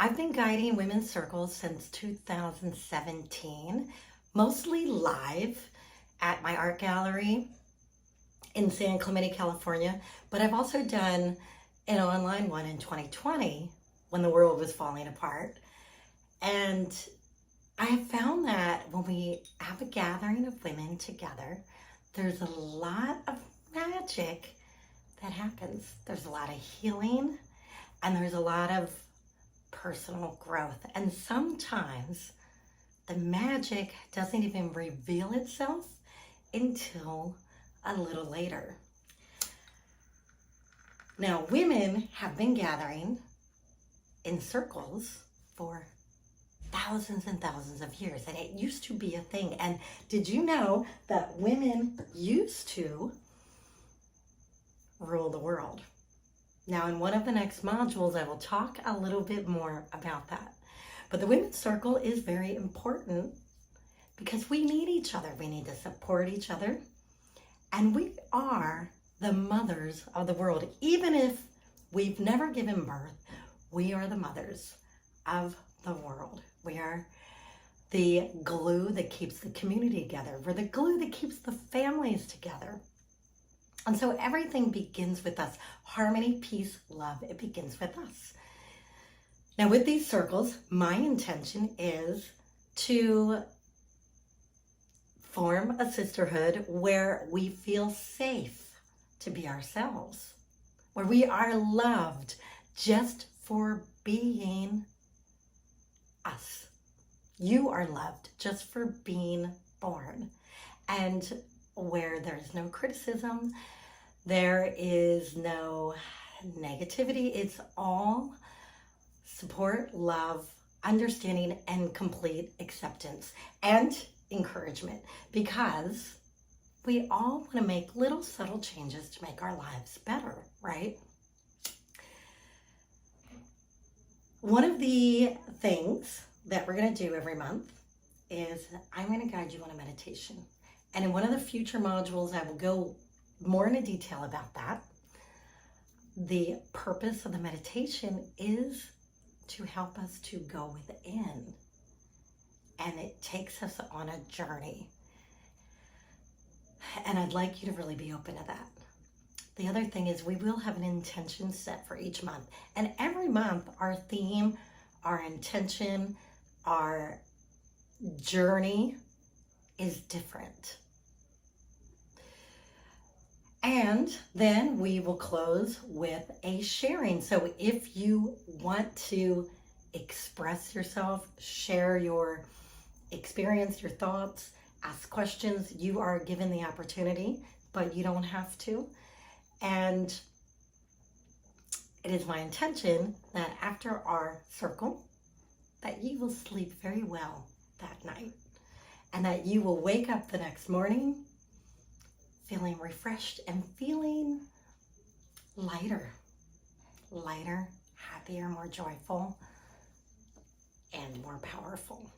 I've been guiding women's circles since 2017, mostly live at my art gallery in San Clemente, California, but I've also done an online one in 2020 when the world was falling apart. And I have found that when we have a gathering of women together, there's a lot of magic that happens. There's a lot of healing and there's a lot of personal growth. And sometimes the magic doesn't even reveal itself until a little later. Now, women have been gathering in circles for thousands and thousands of years, and it used to be a thing. And did you know that women used to rule the world? Now, in one of the next modules, I will talk a little bit more about that. But the women's circle is very important because we need each other. We need to support each other. And we are the mothers of the world. Even if we've never given birth, we are the mothers of the world. We are the glue that keeps the community together. We're the glue that keeps the families together. And so everything begins with us. Harmony, peace, love, it begins with us. Now with these circles, my intention is to form a sisterhood where we feel safe to be ourselves, where we are loved just for being us. You are loved just for being born. And where there's no criticism, there is no negativity. It's all support, love, understanding, and complete acceptance and encouragement, because we all want to make little subtle changes to make our lives better, right? One of the things that we're going to do every month is I'm going to guide you on a meditation. And in one of the future modules, I will go more into detail about that. The purpose of the meditation is to help us to go within. And it takes us on a journey. And I'd like you to really be open to that. The other thing is we will have an intention set for each month. And every month, our theme, our intention, our journey is different. And then we will close with a sharing. So if you want to express yourself, share your experience, your thoughts, ask questions, you are given the opportunity, but you don't have to. And it is my intention that after our circle, that you will sleep very well that night and that you will wake up the next morning feeling refreshed and feeling lighter, happier, more joyful, and more powerful.